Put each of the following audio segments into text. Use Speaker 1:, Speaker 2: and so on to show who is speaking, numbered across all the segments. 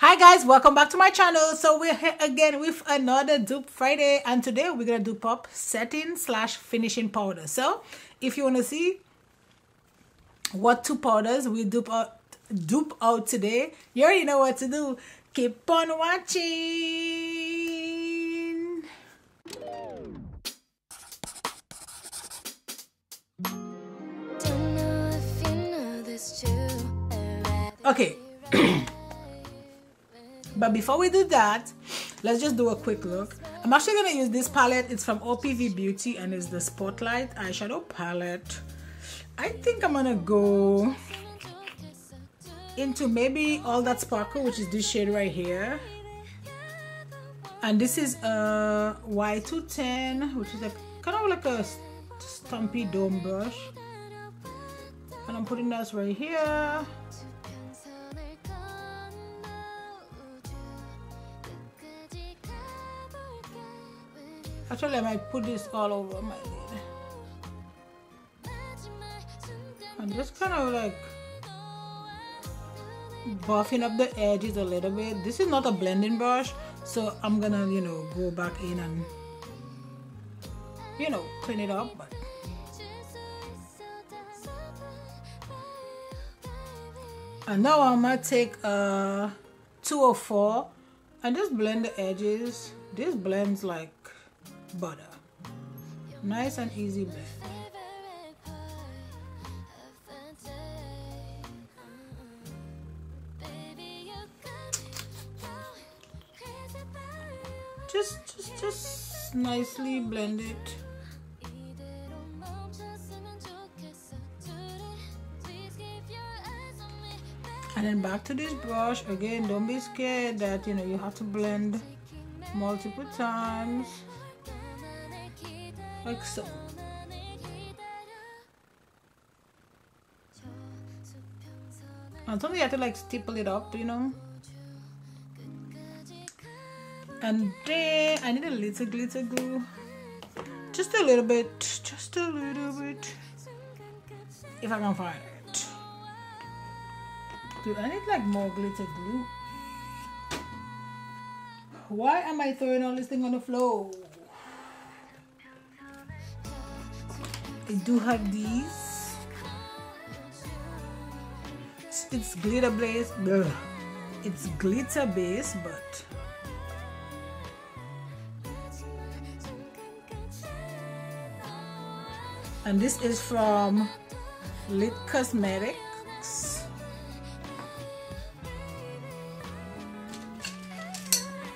Speaker 1: Hi guys, welcome back to my channel. So we're here again with another dupe Friday, and today we're gonna dupe up setting slash finishing powder. So if you want to see what two powders we dupe out today, you already know what to do. Keep on watching. Okay. But before we do that, let's just do a quick look. I'm actually going to use this palette. It's from OPVBeauty and it's the Spotlight eyeshadow palette. I think I'm going to go into maybe All That Sparkle, which is this shade right here. And this is a Y210, which is kind of like a stumpy dome brush. And I'm putting this right here. Actually, I might put this all over my lid. I'm just kind of like buffing up the edges a little bit. This is not a blending brush, so I'm gonna, go back in and, clean it up. But and now I'm gonna take a 204 and just blend the edges. This blends like butter. Nice and easy blend. Just nicely blend it. And then back to this brush again. Don't be scared that you have to blend multiple times, like so. And sometimes you have to like stipple it up, And then I need a little glitter glue, just a little bit, if I can find it. Dude, I need like more glitter glue. Why am I throwing all this thing on the floor? I do have these. It's glitter base. It's glitter base, but and this is from Lit Cosmetics.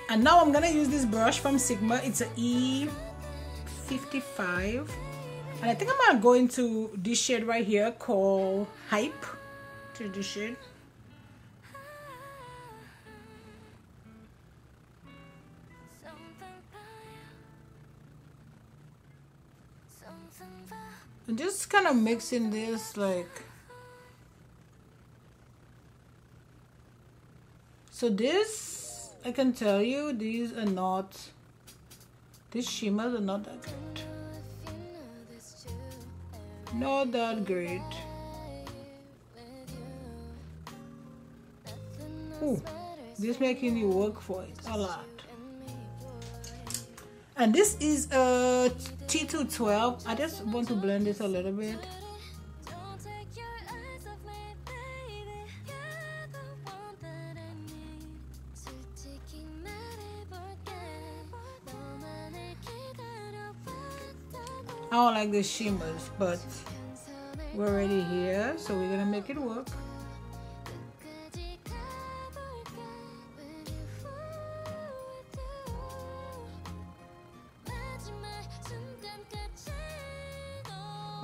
Speaker 1: And now I'm gonna use this brush from Sigma. It's an E35. And I think I'm gonna go into this shade right here called Hype. To this shade. And just kind of mixing this like. So this, I can tell you, these shimmers are not that good. Not that great. Ooh, this making you work for it a lot. And this is a T212. I just want to blend this a little bit. I don't like the shimmers, but we're already here, so we're gonna make it work.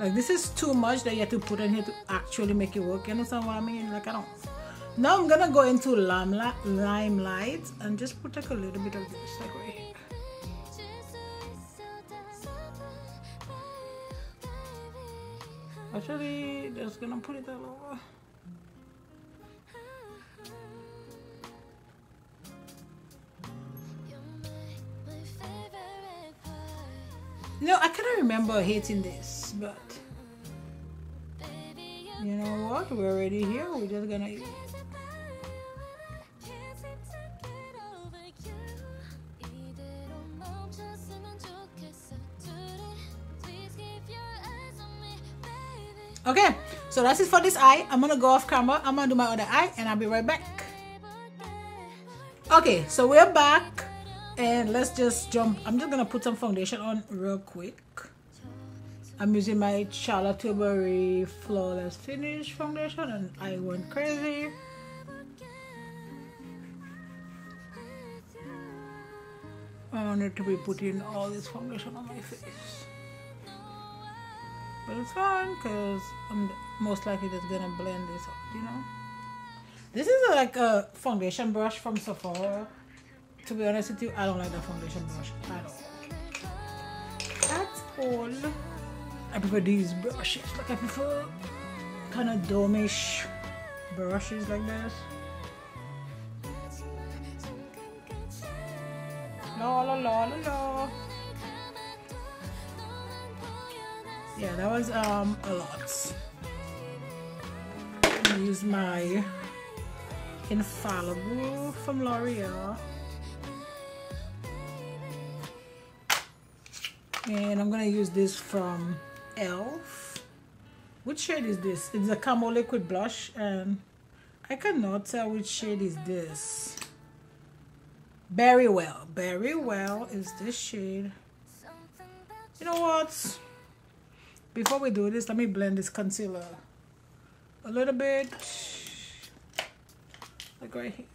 Speaker 1: Like this is too much that you have to put in here to actually make it work. You understand what I mean? Like I don't. Now I'm gonna go into Limelight and just put like a little bit of this, like right here. Actually, just gonna put it all over. I cannot remember hating this, but you know what? We're already here. We're just gonna use it. Okay, so that's it for this eye. I'm gonna go off camera. I'm gonna do my other eye and I'll be right back. Okay, so we're back and let's just jump. I'm just gonna put some foundation on real quick. I'm using my Charlotte Tilbury Flawless Finish foundation and I went crazy. I don't need to be putting all this foundation on my face. But it's fine because I'm most likely just gonna blend this up, you know. This is like a foundation brush from Sephora. To be honest with you, I don't like that foundation brush at all. That's all. I prefer these brushes. Like I prefer kind of dome-ish brushes like this. La la la la la. Yeah, that was a lot. I'm gonna use my Infallible from L'Oreal. And I'm gonna use this from ELF. Which shade is this? It's a Camo Liquid Blush and I cannot tell which shade is this. Very Well. Very Well is this shade. You know what? Before we do this, let me blend this concealer a little bit. Like right here.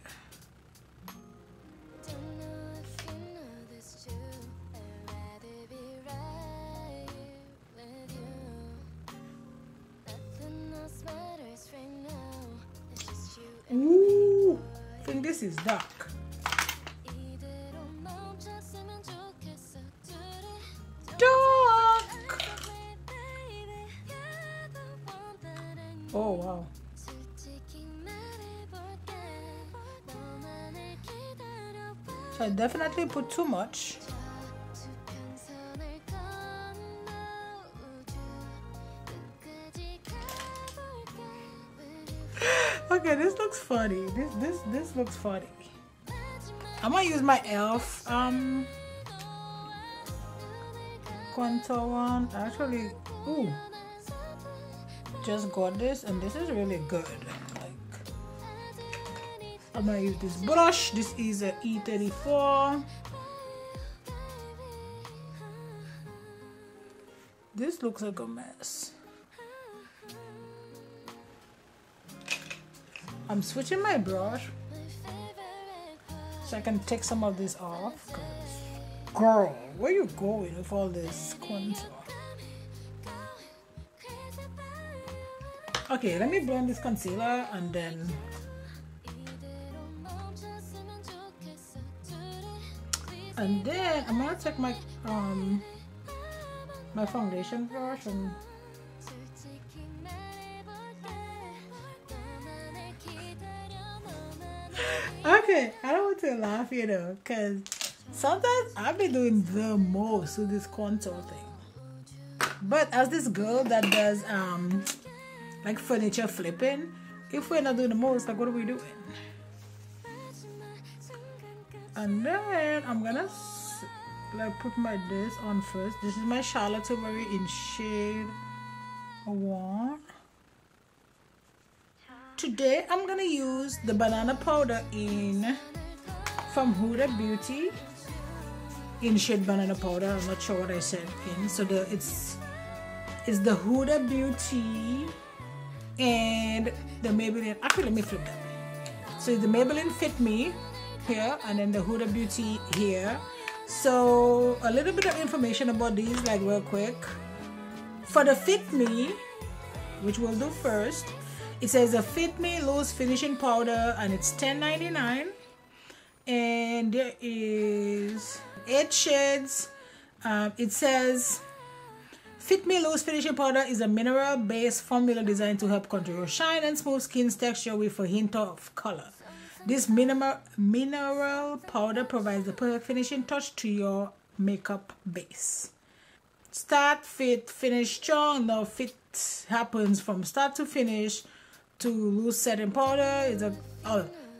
Speaker 1: Ooh, I think this is dark. Dark. Oh wow. So I definitely put too much. Okay, this looks funny. This looks funny. I'm gonna use my ELF contour one. Actually, ooh, just got this and this is really good. Like, I'm gonna use this brush. This is a E34. This looks like a mess. I'm switching my brush so I can take some of this off. Girl, where you going with all this contour? Okay, let me blend this concealer and then I'm gonna take my my foundation brush and okay, I don't want to laugh, you know, because sometimes I've been doing the most with this contour thing. But as this girl that does like furniture flipping, if we're not doing the most, like what are we doing? And then I'm gonna like put my this on first. This is my Charlotte Tilbury in shade 1. Today I'm gonna use the banana powder from Huda Beauty in shade banana powder. I'm not sure what I said in. So it's the Huda Beauty and the Maybelline. Actually, let me flip that. So it's the Maybelline Fit Me here and then the Huda Beauty here. So a little bit of information about these, like real quick. For the Fit Me, which we'll do first, it says a Fit Me Loose Finishing Powder and it's $10.99. And there is 8 shades. It says Fit Me Loose Finishing Powder is a mineral-based formula designed to help control shine and smooth skin's texture with a hint of color. This mineral powder provides the perfect finishing touch to your makeup base. Start, fit, finish strong. Now fit happens from start to finish. To loose setting powder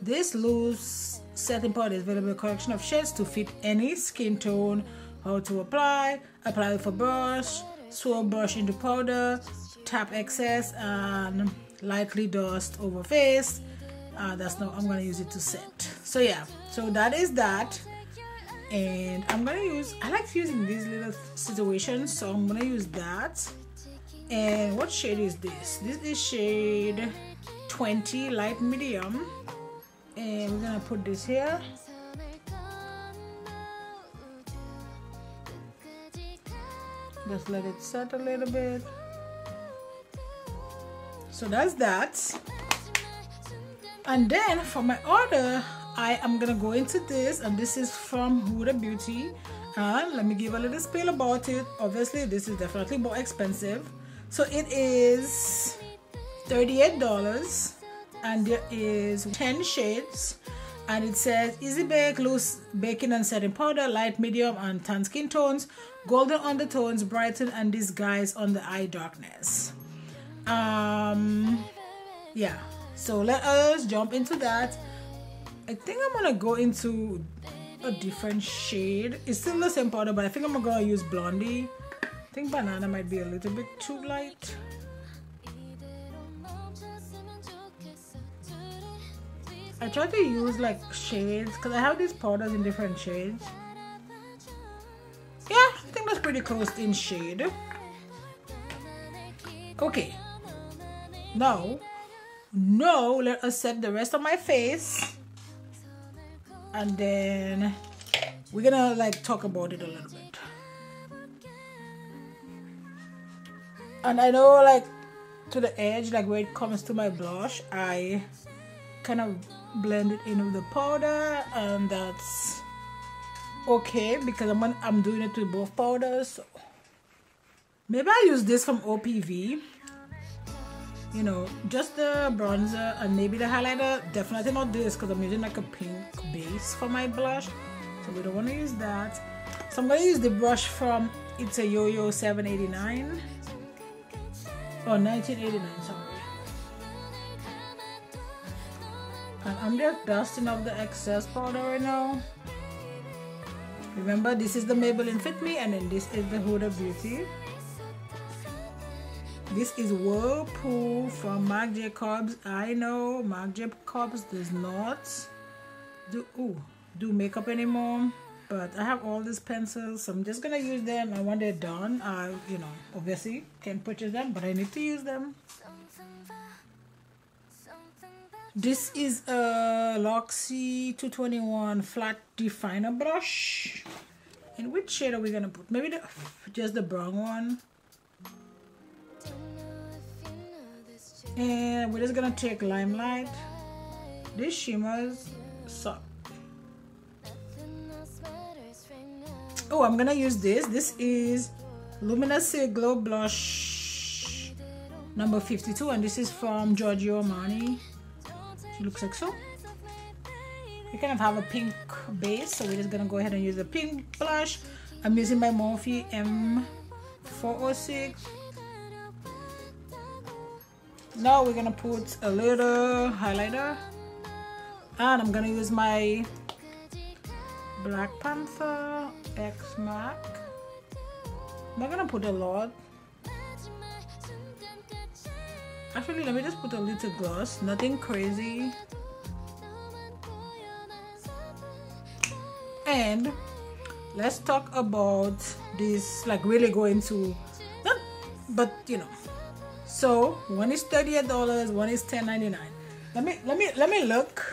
Speaker 1: this loose setting powder is available in a collection of shades to fit any skin tone. How to apply with a brush, swirl brush into powder, tap excess and lightly dust over face. That's not, I'm gonna use it to set. So yeah, so that is that. And I'm gonna use, I like using these little situations, so I'm gonna use that. And what shade is this? This is shade 20 light medium, and we're gonna put this here. Just let it set a little bit. So that's that. And then for my order, I am gonna go into this, and this is from Huda Beauty. And let me give a little spiel about it. Obviously, this is definitely more expensive. So it is $38, and there is 10 shades, and it says easy bake, loose baking and setting powder, light, medium, and tan skin tones, golden undertones, brighten and disguise on the eye darkness. Yeah, so let us jump into that. I think I'm gonna go into a different shade. It's still the same powder, but I think I'm gonna use Blondie. I think banana might be a little bit too light. I try to use like shades because I have these powders in different shades. Yeah, I think that's pretty close in shade. Okay, now let us set the rest of my face, and then we're gonna like talk about it a little bit. And I know, like, to the edge, like where it comes to my blush, I kind of blend it in with the powder, and that's okay because I'm doing it with both powders. So maybe I use this from OPV, you know, just the bronzer and maybe the highlighter. Definitely not this because I'm using like a pink base for my blush, so we don't want to use that. So I'm going to use the brush from, it's a YoYo 789 or 1989, sorry. And I'm just dusting off the excess powder right now. Remember, this is the Maybelline FitMe, and then this is the Huda Beauty. This is Whirlpool from Marc Jacobs. I know Marc Jacobs does not do makeup anymore, but I have all these pencils, so I'm just gonna use them, and when they're done, I, you know, obviously can purchase them, but I need to use them. This is a Luxie 221 flat definer brush. And which shade are we gonna put? Maybe just the brown one. And we're just gonna take Limelight. These shimmers suck. Oh, I'm gonna use this. This is Luminous Glow Blush number 52, and this is from Giorgio Armani. It looks like so. We kind of have a pink base, so we're just gonna go ahead and use the pink blush. I'm using my Morphe M406. Now we're gonna put a little highlighter, and I'm gonna use my Black Panther X MAC. I'm not gonna put a lot. Actually, let me just put a little gloss, nothing crazy. And let's talk about this, like really go into, not, but you know. So one is $38, one is $10.99. Let me look.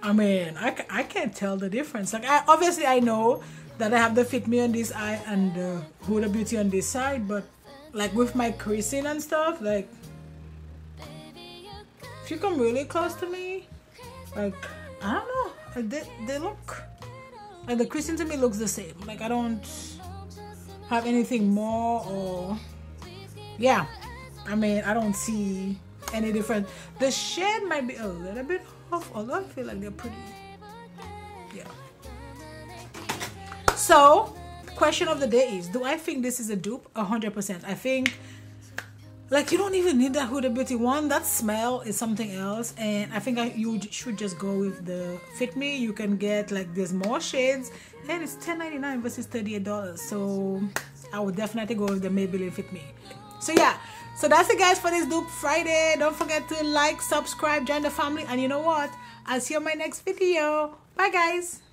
Speaker 1: I mean, I can't tell the difference. Like, obviously I know that I have the Fit Me on this eye and the Huda Beauty on this side, but like with my creasing and stuff, like if you come really close to me, like I don't know, they look like the creasing to me looks the same. Like I don't have anything more, or yeah, I mean I don't see any difference. The shade might be a little bit off, although I feel like they're pretty. Yeah. So question of the day is, do I think this is a dupe? 100%. I think like you don't even need that Huda Beauty one. That smell is something else, and I think you should just go with the Fit Me. You can get like there's more shades, and it's $10.99 versus $38. So I would definitely go with the Maybelline Fit Me. So yeah, so that's it guys for this Dupe Friday. Don't forget to like, subscribe, join the family, and you know what, I'll see you in my next video. Bye guys.